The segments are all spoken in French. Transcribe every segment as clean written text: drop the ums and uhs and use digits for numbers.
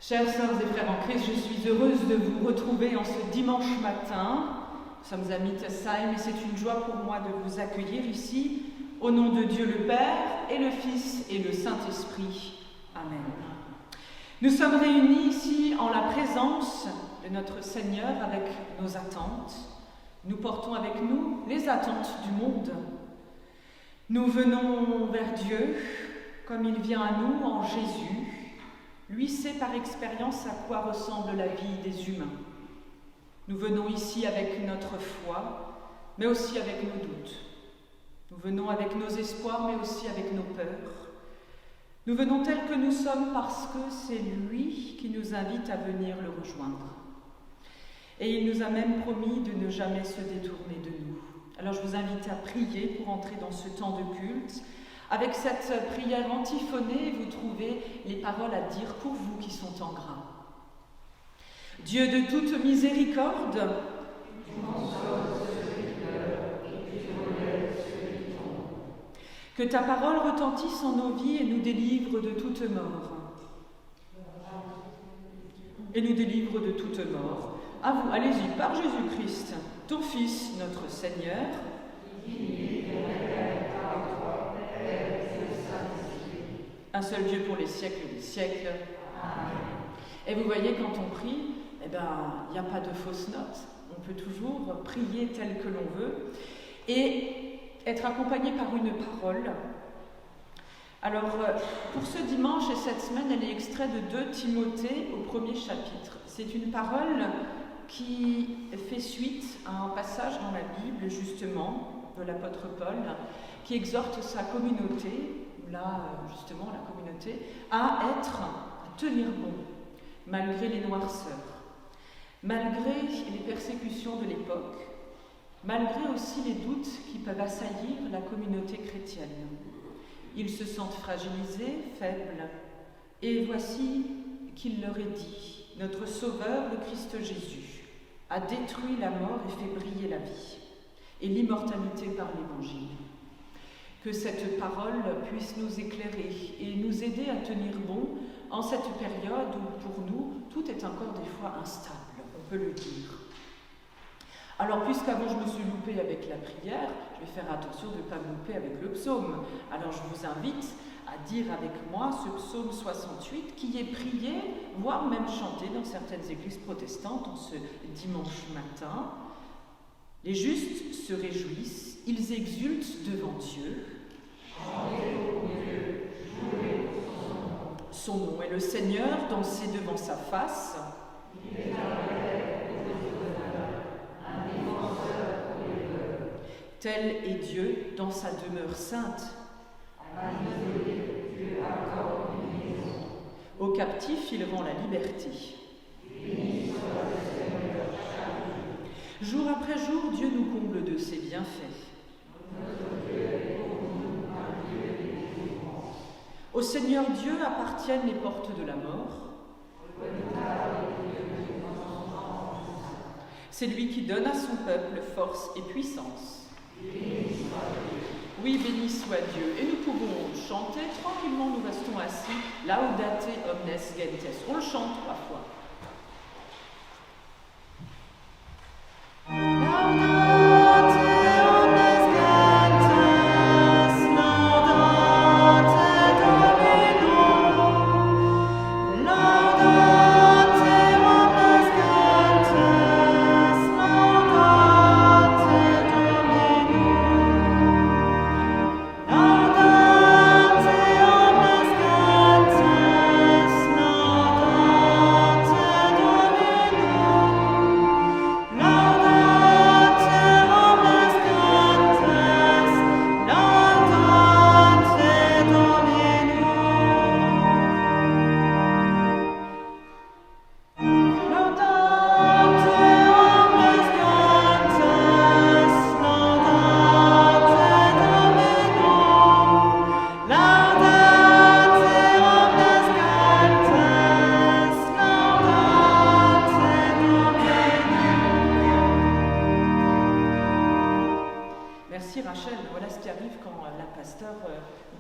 Chères sœurs et frères en Christ, je suis heureuse de vous retrouver en ce dimanche matin. Nous sommes à Mittesheim et c'est une joie pour moi de vous accueillir ici, au nom de Dieu le Père et le Fils et le Saint-Esprit. Amen. Nous sommes réunis ici en la présence de notre Seigneur avec nos attentes. Nous portons avec nous les attentes du monde. Nous venons vers Dieu comme il vient à nous en Jésus. Lui sait par expérience à quoi ressemble la vie des humains. Nous venons ici avec notre foi, mais aussi avec nos doutes. Nous venons avec nos espoirs, mais aussi avec nos peurs. Nous venons tels que nous sommes parce que c'est lui qui nous invite à venir le rejoindre. Et il nous a même promis de ne jamais se détourner de nous. Alors je vous invite à prier pour entrer dans ce temps de culte. Avec cette prière antiphonée, vous trouvez les paroles à dire pour vous qui sont en gras. Dieu de toute miséricorde, que ta parole retentisse en nos vies et nous délivre de toute mort. Et nous délivre de toute mort. À vous, allez-y, par Jésus-Christ, ton Fils, notre Seigneur, un seul Dieu pour les siècles des siècles. Amen. Et vous voyez, quand on prie, il n'y a pas de fausses notes. On peut toujours prier tel que l'on veut et être accompagné par une parole. Alors, pour ce dimanche et cette semaine, elle est extraite de 2 Timothée au 1er chapitre. C'est une parole qui fait suite à un passage dans la Bible, justement, de l'apôtre Paul, qui exhorte sa communauté, là, justement, la communauté, à tenir bon, malgré les noirceurs, malgré les persécutions de l'époque, malgré aussi les doutes qui peuvent assaillir la communauté chrétienne. Ils se sentent fragilisés, faibles, et voici qu'il leur est dit, notre Sauveur, le Christ Jésus, a détruit la mort et fait briller la vie, et l'immortalité par l'Évangile. Que cette parole puisse nous éclairer et nous aider à tenir bon en cette période où, pour nous, tout est encore des fois instable, on peut le dire. Alors, puisqu'avant je me suis loupée avec la prière, je vais faire attention de ne pas me louper avec le psaume. Alors, je vous invite à dire avec moi ce psaume 68 qui est prié, voire même chanté dans certaines églises protestantes en ce dimanche matin. Les justes se réjouissent, ils exultent devant Dieu. Son nom est le Seigneur, dansez devant sa face. Tel est Dieu dans sa demeure sainte. Aux captifs, il rend la liberté. Jour après jour, Dieu nous comble de ses bienfaits. Au Seigneur Dieu appartiennent les portes de la mort. C'est lui qui donne à son peuple force et puissance. Oui, béni soit Dieu. Et nous pouvons chanter tranquillement, nous restons assis. Laudate omnes gentes. On le chante 3 fois.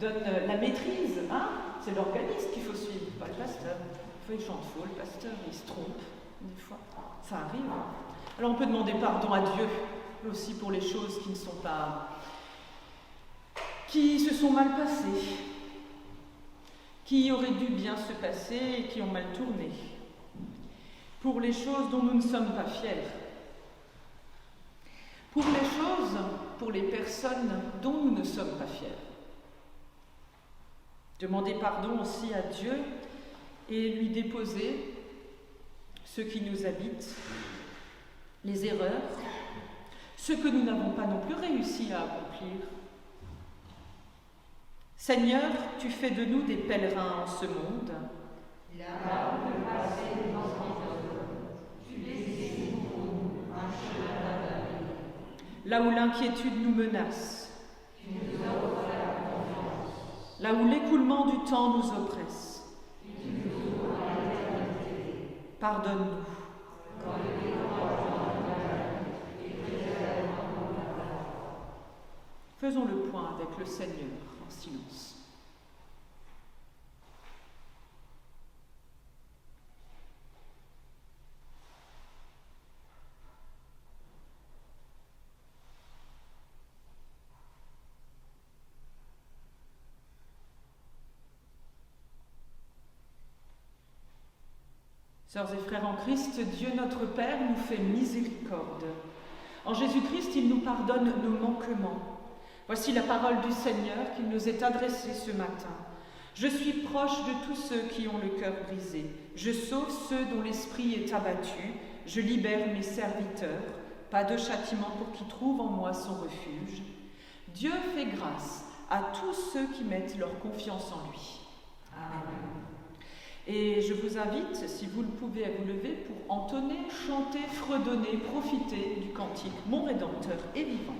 donne la maîtrise, hein, c'est l'organiste qu'il faut suivre, pas le pasteur. il chante faux, le pasteur, il se trompe, des fois, ça arrive. Alors on peut demander pardon à Dieu, aussi pour les choses qui se sont mal passées, qui auraient dû bien se passer et qui ont mal tourné, pour les choses dont nous ne sommes pas fiers, pour les choses, pour les personnes dont nous ne sommes pas fiers. Demander pardon aussi à Dieu et lui déposer ce qui nous habite, les erreurs, ce que nous n'avons pas non plus réussi à accomplir. Seigneur, tu fais de nous des pèlerins en ce monde. Là où le passé nous emprisonne, tu dessines pour nous un chemin d'avenir. Là où l'inquiétude nous menace, tu nous offres la confiance. Là où l'écoulement du temps nous oppresse, tu nous ouvres à l'éternité. Pardonne-nous. Quand le découragement nous et préserve nos paroles. Faisons le point avec le Seigneur en silence. Sœurs et frères en Christ, Dieu notre Père nous fait miséricorde. En Jésus-Christ, il nous pardonne nos manquements. Voici la parole du Seigneur qui nous est adressée ce matin. Je suis proche de tous ceux qui ont le cœur brisé. Je sauve ceux dont l'esprit est abattu. Je libère mes serviteurs. Pas de châtiment pour qui trouve en moi son refuge. Dieu fait grâce à tous ceux qui mettent leur confiance en lui. Amen. Et je vous invite, si vous le pouvez, à vous lever pour entonner, chanter, fredonner, profiter du cantique « Mon Rédempteur est vivant ».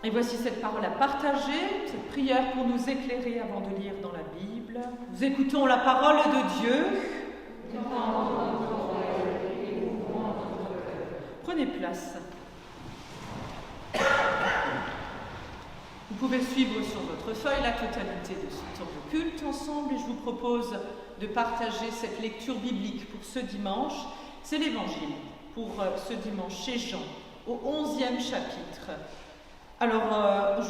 Et voici cette parole à partager, cette prière pour nous éclairer avant de lire dans la Bible. Nous écoutons la parole de Dieu. Prenez place. Vous pouvez suivre sur votre feuille la totalité de ce temps de culte ensemble et je vous propose de partager cette lecture biblique pour ce dimanche. C'est l'Évangile pour ce dimanche chez Jean au 11e chapitre. Alors,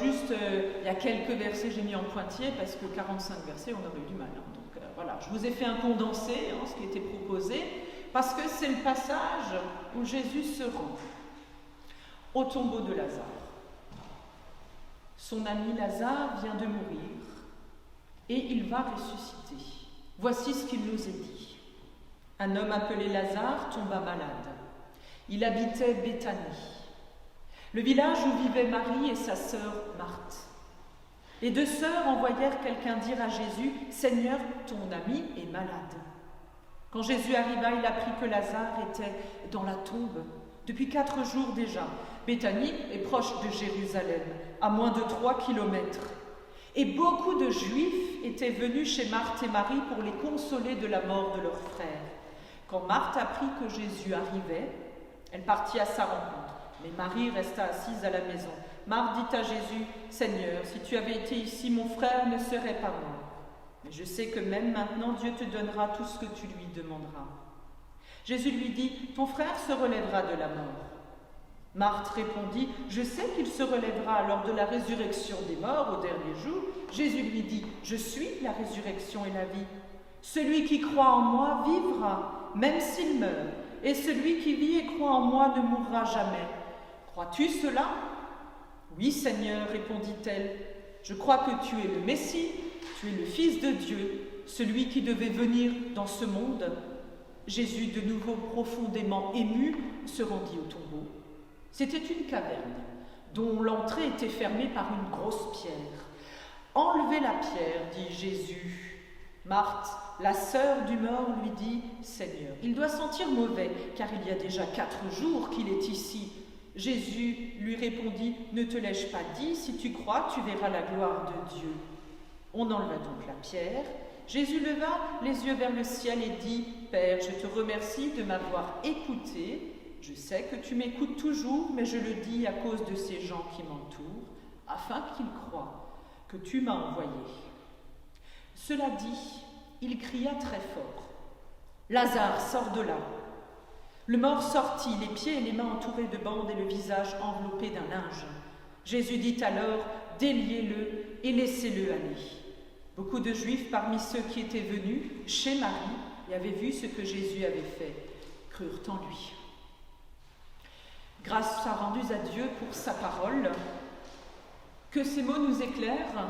il y a quelques versets j'ai mis en pointillé parce que 45 versets, on aurait eu du mal. Donc voilà, je vous ai fait un condensé, ce qui était proposé, parce que c'est le passage où Jésus se rend au tombeau de Lazare. Son ami Lazare vient de mourir et il va ressusciter. Voici ce qu'il nous est dit. Un homme appelé Lazare tomba malade. Il habitait Béthanie, le village où vivaient Marie et sa sœur Marthe. Les deux sœurs envoyèrent quelqu'un dire à Jésus « Seigneur, ton ami est malade. » Quand Jésus arriva, il apprit que Lazare était dans la tombe depuis 4 jours déjà. Béthanie est proche de Jérusalem, à moins de 3 kilomètres. Et beaucoup de Juifs étaient venus chez Marthe et Marie pour les consoler de la mort de leur frère. Quand Marthe apprit que Jésus arrivait, elle partit à sa rencontre. Mais Marie resta assise à la maison. Marthe dit à Jésus, « Seigneur, si tu avais été ici, mon frère ne serait pas mort. Mais je sais que même maintenant, Dieu te donnera tout ce que tu lui demanderas. » Jésus lui dit, « Ton frère se relèvera de la mort. » Marthe répondit, « Je sais qu'il se relèvera lors de la résurrection des morts au dernier jour. » Jésus lui dit, « Je suis la résurrection et la vie. Celui qui croit en moi vivra, même s'il meurt. Et celui qui vit et croit en moi ne mourra jamais. Crois-tu cela ? » « Oui, Seigneur, répondit-elle. Je crois que tu es le Messie, tu es le Fils de Dieu, celui qui devait venir dans ce monde. » Jésus, de nouveau profondément ému, se rendit au tombeau. C'était une caverne dont l'entrée était fermée par une grosse pierre. « Enlevez la pierre, dit Jésus. » Marthe, la sœur du mort, lui dit, « Seigneur, il doit sentir mauvais, car il y a déjà 4 jours qu'il est ici. » Jésus lui répondit, « Ne te l'ai-je pas dit, si tu crois, tu verras la gloire de Dieu. » On enleva donc la pierre. Jésus leva les yeux vers le ciel et dit, « Père, je te remercie de m'avoir écouté. Je sais que tu m'écoutes toujours, mais je le dis à cause de ces gens qui m'entourent, afin qu'ils croient que tu m'as envoyé. » Cela dit, il cria très fort, « Lazare, sors de là !» Le mort sortit, les pieds et les mains entourés de bandes et le visage enveloppé d'un linge. Jésus dit alors, « Déliez-le et laissez-le aller. » Beaucoup de Juifs parmi ceux qui étaient venus chez Marie et avaient vu ce que Jésus avait fait, crurent en lui. Grâce soit rendue à Dieu pour sa parole, que ces mots nous éclairent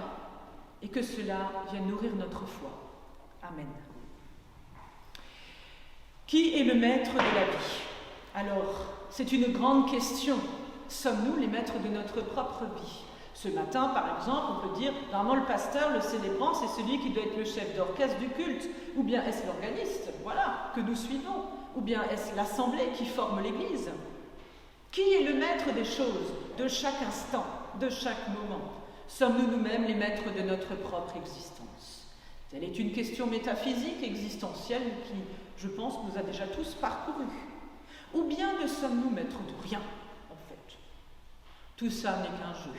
et que cela vienne nourrir notre foi. Amen. Qui est le maître de la vie ? Alors, c'est une grande question. Sommes-nous les maîtres de notre propre vie ? Ce matin, par exemple, on peut dire, vraiment le pasteur, le célébrant, c'est celui qui doit être le chef d'orchestre du culte. Ou bien est-ce l'organiste, voilà, que nous suivons ? Ou bien est-ce l'assemblée qui forme l'Église ? Qui est le maître des choses, de chaque instant, de chaque moment ? Sommes-nous nous-mêmes les maîtres de notre propre existence ? Telle est une question métaphysique, existentielle, qui, je pense, nous a déjà tous parcourus. Ou bien ne sommes-nous maîtres de rien, en fait ? Tout ça n'est qu'un jeu,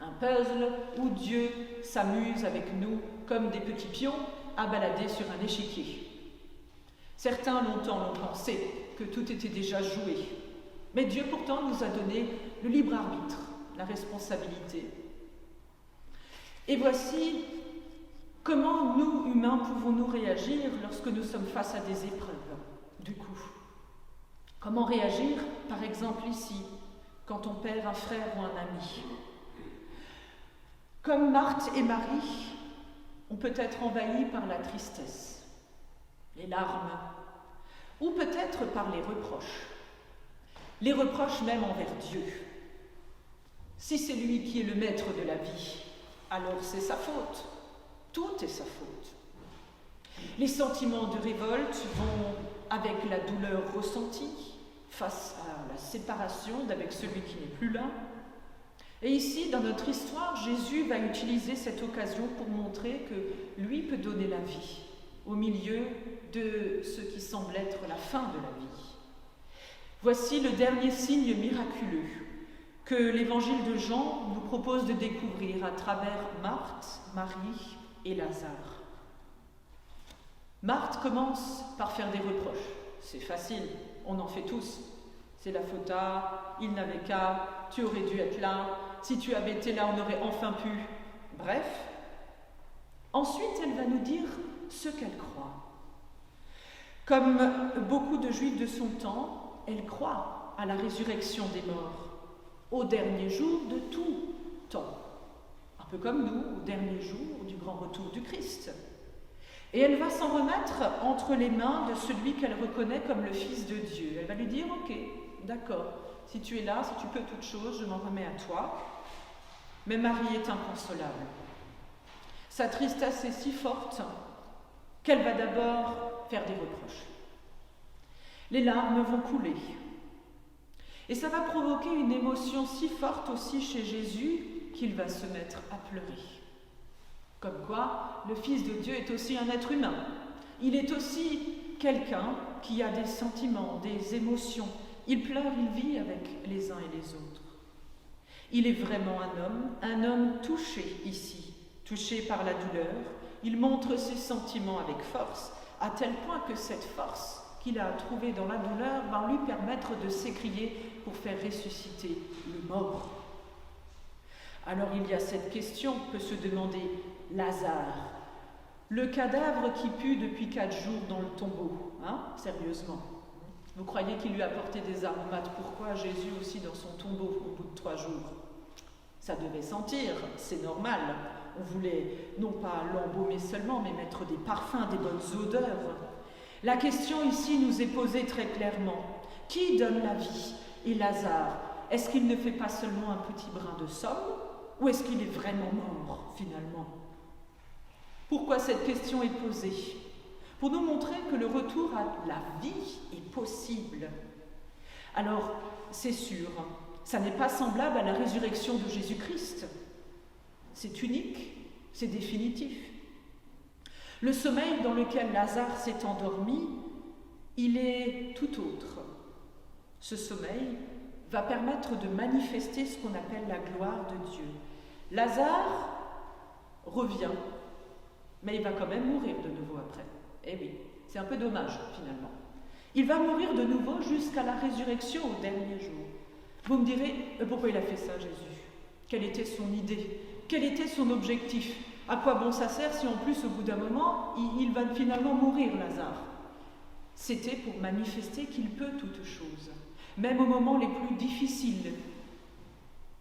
un puzzle où Dieu s'amuse avec nous comme des petits pions à balader sur un échiquier. Certains longtemps l'ont pensé, que tout était déjà joué. Mais Dieu pourtant nous a donné le libre arbitre, la responsabilité. Et voici comment nous, humains, pouvons-nous réagir lorsque nous sommes face à des épreuves, du coup. Comment réagir, par exemple ici, quand on perd un frère ou un ami ? Comme Marthe et Marie, on peut être envahi par la tristesse, les larmes, ou peut-être par les reproches même envers Dieu. Si c'est lui qui est le maître de la vie, alors c'est sa faute. Tout est sa faute. Les sentiments de révolte vont avec la douleur ressentie face à la séparation d'avec celui qui n'est plus là. Et ici, dans notre histoire, Jésus va utiliser cette occasion pour montrer que lui peut donner la vie au milieu de ce qui semble être la fin de la vie. Voici le dernier signe miraculeux que l'évangile de Jean nous propose de découvrir à travers Marthe, Marie et Lazare. Marthe commence par faire des reproches. C'est facile, on en fait tous. C'est la faute à, il n'avait qu'à, tu aurais dû être là, si tu avais été là, on aurait enfin pu. Bref. Ensuite, elle va nous dire ce qu'elle croit. Comme beaucoup de Juifs de son temps, elle croit à la résurrection des morts, au dernier jour de tout temps. Un peu comme nous, au dernier jour du grand retour du Christ. Et elle va s'en remettre entre les mains de celui qu'elle reconnaît comme le Fils de Dieu. Elle va lui dire, ok, d'accord, si tu es là, si tu peux toutes choses, je m'en remets à toi. Mais Marie est inconsolable. Sa tristesse est si forte qu'elle va d'abord faire des reproches. Les larmes vont couler. Et ça va provoquer une émotion si forte aussi chez Jésus qu'il va se mettre à pleurer. Comme quoi, le Fils de Dieu est aussi un être humain. Il est aussi quelqu'un qui a des sentiments, des émotions. Il pleure, il vit avec les uns et les autres. Il est vraiment un homme touché ici, touché par la douleur. Il montre ses sentiments avec force, à tel point que cette force qu'il a trouvée dans la douleur va lui permettre de s'écrier pour faire ressusciter le mort. Alors il y a cette question, peut se demander Lazare, le cadavre qui pue depuis 4 jours dans le tombeau, sérieusement. Vous croyez qu'il lui apportait des aromates? Pourquoi Jésus aussi dans son tombeau au bout de 3 jours? Ça devait sentir, c'est normal. On voulait non pas l'embaumer seulement, mais mettre des parfums, des bonnes odeurs. La question ici nous est posée très clairement. Qui donne la vie? Et Lazare, est-ce qu'il ne fait pas seulement un petit brin de somme? Ou est-ce qu'il est vraiment mort, finalement? Pourquoi cette question est posée? Pour nous montrer que le retour à la vie est possible. Alors, c'est sûr, ça n'est pas semblable à la résurrection de Jésus-Christ. C'est unique, c'est définitif. Le sommeil dans lequel Lazare s'est endormi, il est tout autre. Ce sommeil va permettre de manifester ce qu'on appelle la gloire de Dieu. Lazare revient, mais il va quand même mourir de nouveau après. Eh oui, c'est un peu dommage finalement. Il va mourir de nouveau jusqu'à la résurrection au dernier jour. Vous me direz, pourquoi il a fait ça, Jésus? Quelle était son idée? Quel était son objectif? À quoi bon ça sert si en plus au bout d'un moment, il va finalement mourir, Lazare? C'était pour manifester qu'il peut toutes choses, même aux moments les plus difficiles,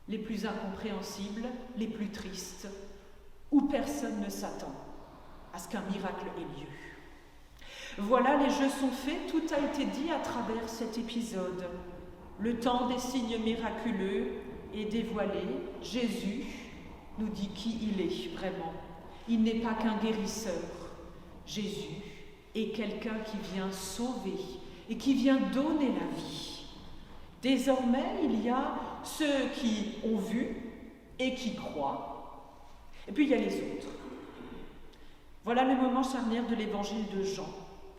les plus incompréhensibles, les plus tristes, où personne ne s'attend à ce qu'un miracle ait lieu. Voilà, les jeux sont faits, tout a été dit à travers cet épisode. Le temps des signes miraculeux est dévoilé. Jésus nous dit qui il est vraiment. Il n'est pas qu'un guérisseur. Jésus est quelqu'un qui vient sauver et qui vient donner la vie. Désormais, il y a ceux qui ont vu et qui croient. Et puis il y a les autres. Voilà le moment charnière de l'évangile de Jean.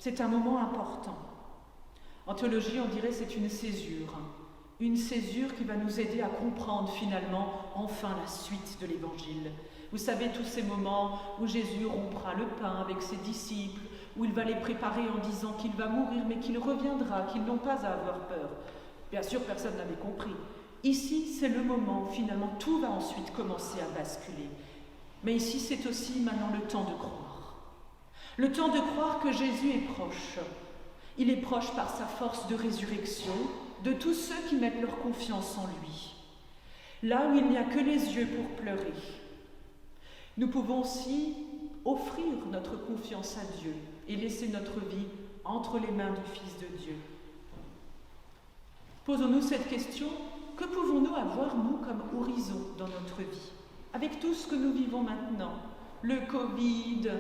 C'est un moment important. En théologie, on dirait c'est une césure qui va nous aider à comprendre finalement enfin la suite de l'évangile. Vous savez, tous ces moments où Jésus rompra le pain avec ses disciples, où il va les préparer en disant qu'il va mourir mais qu'il reviendra, qu'ils n'ont pas à avoir peur. Bien sûr, personne n'avait compris. Ici, c'est le moment où finalement tout va ensuite commencer à basculer. Mais ici, c'est aussi maintenant le temps de croire. Le temps de croire que Jésus est proche. Il est proche par sa force de résurrection de tous ceux qui mettent leur confiance en lui. Là où il n'y a que les yeux pour pleurer, nous pouvons aussi offrir notre confiance à Dieu et laisser notre vie entre les mains du Fils de Dieu. Posons-nous cette question, que pouvons-nous avoir, nous, comme horizon dans notre vie? Avec tout ce que nous vivons maintenant, le Covid,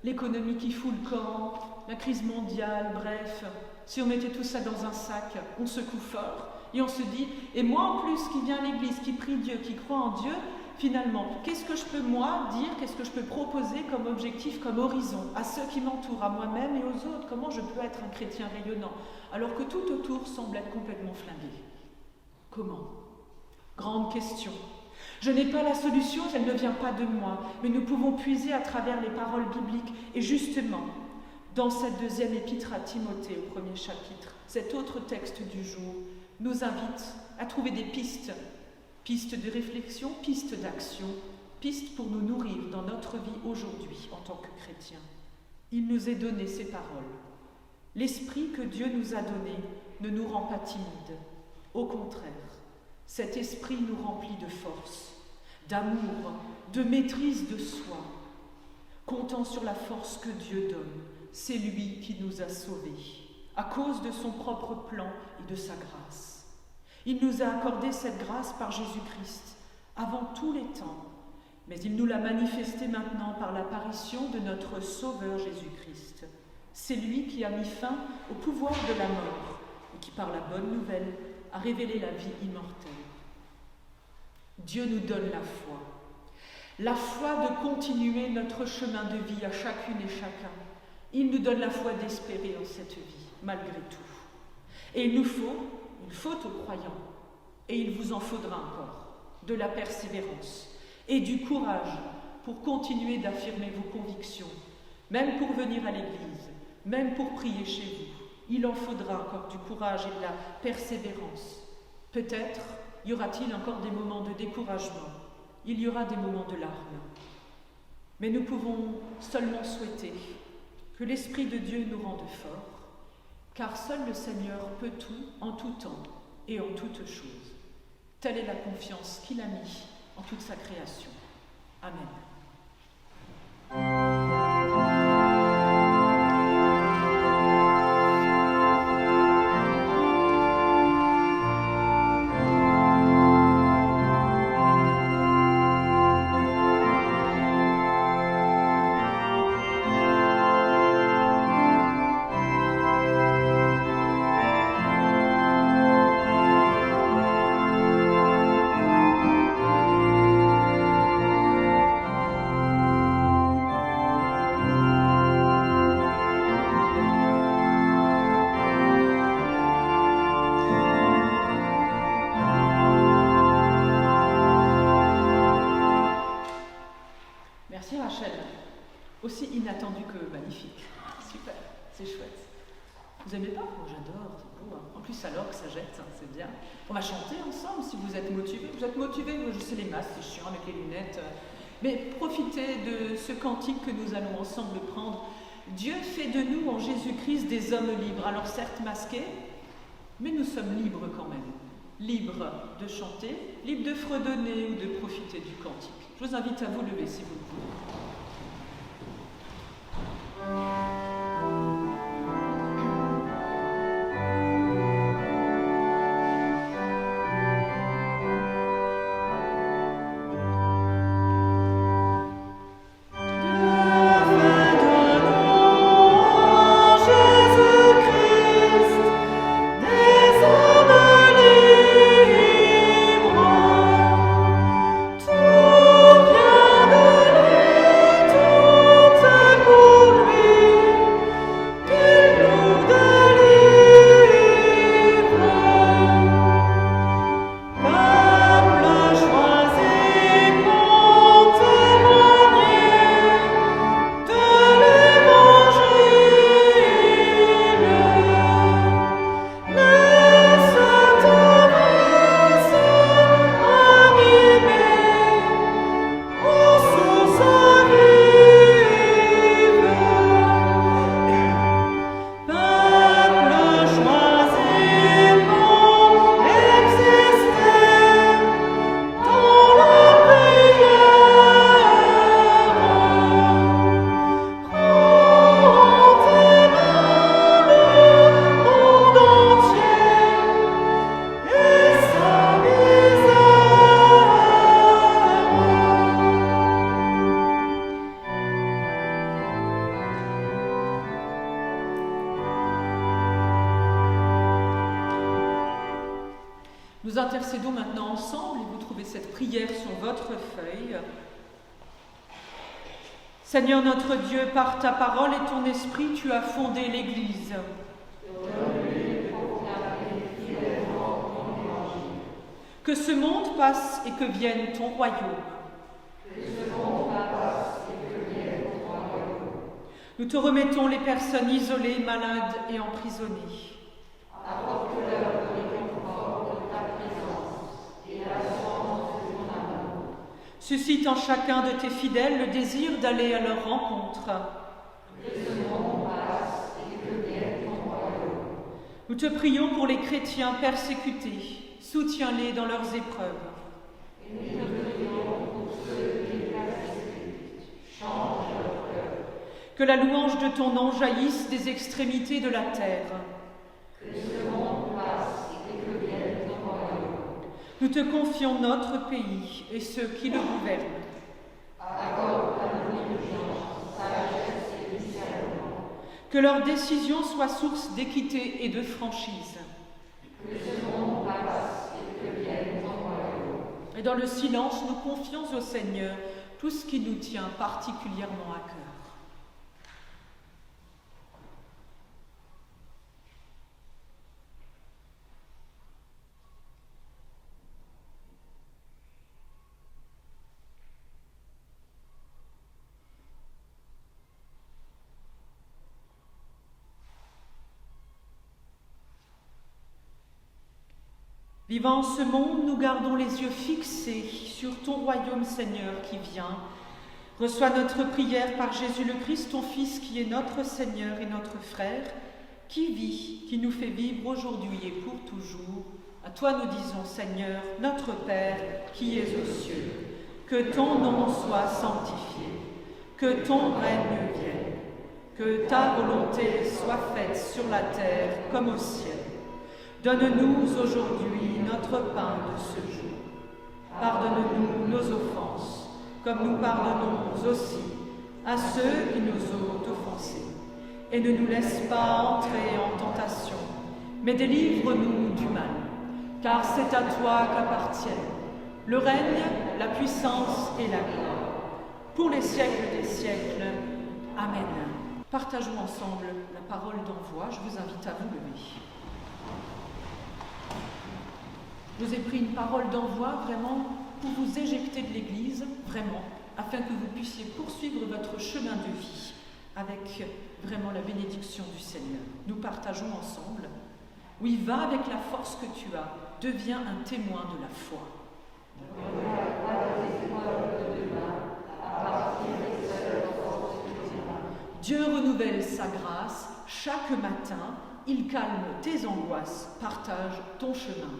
l'économie qui fout le camp, la crise mondiale, bref, si on mettait tout ça dans un sac, on secoue fort et on se dit, et moi en plus qui viens à l'église, qui prie Dieu, qui croit en Dieu, finalement, qu'est-ce que je peux moi dire, qu'est-ce que je peux proposer comme objectif, comme horizon à ceux qui m'entourent, à moi-même et aux autres? Comment je peux être un chrétien rayonnant alors que tout autour semble être complètement flingué? Comment? Grande question. Je n'ai pas la solution, elle ne vient pas de moi, mais nous pouvons puiser à travers les paroles bibliques et justement, dans cette deuxième épître à Timothée, au 1er chapitre, cet autre texte du jour, nous invite à trouver des pistes de réflexion, pistes d'action, pistes pour nous nourrir dans notre vie aujourd'hui en tant que chrétiens. Il nous est donné ces paroles. L'esprit que Dieu nous a donné ne nous rend pas timides. Au contraire, cet esprit nous remplit de force, d'amour, de maîtrise de soi. Comptant sur la force que Dieu donne, c'est lui qui nous a sauvés, à cause de son propre plan et de sa grâce. Il nous a accordé cette grâce par Jésus-Christ, avant tous les temps, mais il nous l'a manifestée maintenant par l'apparition de notre Sauveur Jésus-Christ. C'est lui qui a mis fin au pouvoir de la mort et qui, par la bonne nouvelle, a révélé la vie immortelle. Dieu nous donne la foi de continuer notre chemin de vie à chacune et chacun. Il nous donne la foi d'espérer en cette vie, malgré tout. Et il faut aux croyants, et il vous en faudra encore, de la persévérance et du courage pour continuer d'affirmer vos convictions, même pour venir à l'église, même pour prier chez vous. Il en faudra encore du courage et de la persévérance. Peut-être y aura-t-il encore des moments de découragement, il y aura des moments de larmes. Mais nous pouvons seulement souhaiter que l'Esprit de Dieu nous rende forts, car seul le Seigneur peut tout, en tout temps et en toutes choses. Telle est la confiance qu'il a mise en toute sa création. Amen. Aussi inattendu que magnifique. Super, c'est chouette. Vous aimez pas? Moi j'adore, c'est beau. En plus alors que ça jette, c'est bien. On va chanter ensemble si vous êtes motivés. Vous êtes motivés? Moi je sais les masques, c'est chiant avec les lunettes. Mais profitez de ce cantique que nous allons ensemble prendre. Dieu fait de nous en Jésus-Christ des hommes libres. Alors certes masqués, mais nous sommes libres quand même. Libres de chanter, libres de fredonner ou de profiter du cantique. Je vous invite à vous lever si vous le pouvez. Nous intercédons maintenant ensemble et vous trouvez cette prière sur votre feuille. Seigneur notre Dieu, par ta parole et ton esprit, tu as fondé l'Église. Que ce monde passe et que vienne ton royaume. Nous te remettons les personnes isolées, malades et emprisonnées. Apporte-leur le réconfort Suscite en chacun de tes fidèles le désir d'aller à leur rencontre. Que ce monde passe et que vienne ton royaume. Nous te prions pour les chrétiens persécutés. Soutiens-les dans leurs épreuves. Et nous te prions pour ceux qui persécutent. Change leur cœur. Que la louange de ton nom jaillisse des extrémités de la terre. Que ce monde passe et que vienne ton royaume. Nous te confions notre pays et ceux qui le gouvernent. Accorde à nos dirigeants sagesse et discernement. Que leurs décisions soient source d'équité et de franchise. Que ce monde passe et que vienne ton royaume. Et dans le silence, nous confions au Seigneur tout ce qui nous tient particulièrement à cœur. Vivant ce monde, nous gardons les yeux fixés sur ton royaume, Seigneur, qui vient. Reçois notre prière par Jésus le Christ, ton Fils, qui est notre Seigneur et notre frère, qui vit, qui nous fait vivre aujourd'hui et pour toujours. À toi nous disons, Seigneur, notre Père, qui es aux cieux, que ton nom soit sanctifié, que ton règne vienne, que ta volonté soit faite sur la terre comme au ciel. Donne-nous aujourd'hui notre pain de ce jour. Pardonne-nous nos offenses, comme nous pardonnons aussi à ceux qui nous ont offensés. Et ne nous laisse pas entrer en tentation, mais délivre-nous du mal. Car c'est à toi qu'appartiennent le règne, la puissance et la gloire, pour les siècles des siècles. Amen. Partageons ensemble la parole d'envoi. Je vous invite à vous lever. Je vous ai pris une parole d'envoi vraiment pour vous éjecter de l'Église, vraiment, afin que vous puissiez poursuivre votre chemin de vie avec vraiment la bénédiction du Seigneur. Nous partageons ensemble. Oui, va avec la force que tu as, deviens un témoin de la foi. Dieu renouvelle sa grâce chaque matin, il calme tes angoisses, partage ton chemin.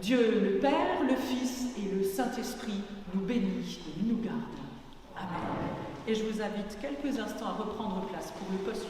Dieu le Père, le Fils et le Saint-Esprit nous bénit et nous garde. Amen. Et je vous invite quelques instants à reprendre place pour le postulat.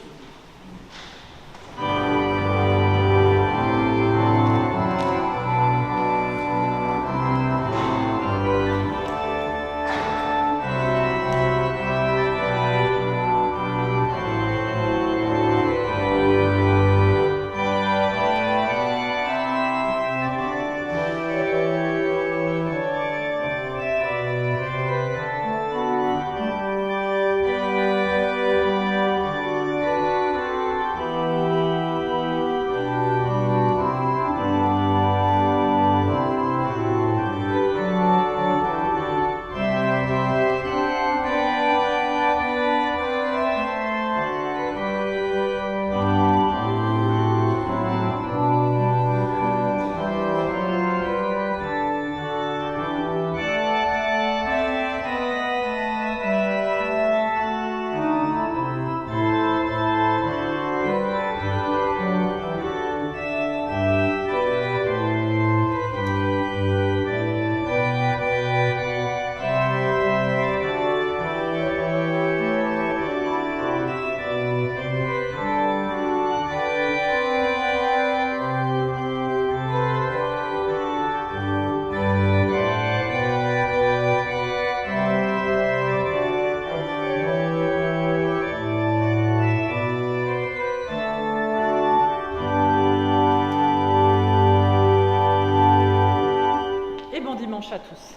Et bon dimanche à tous.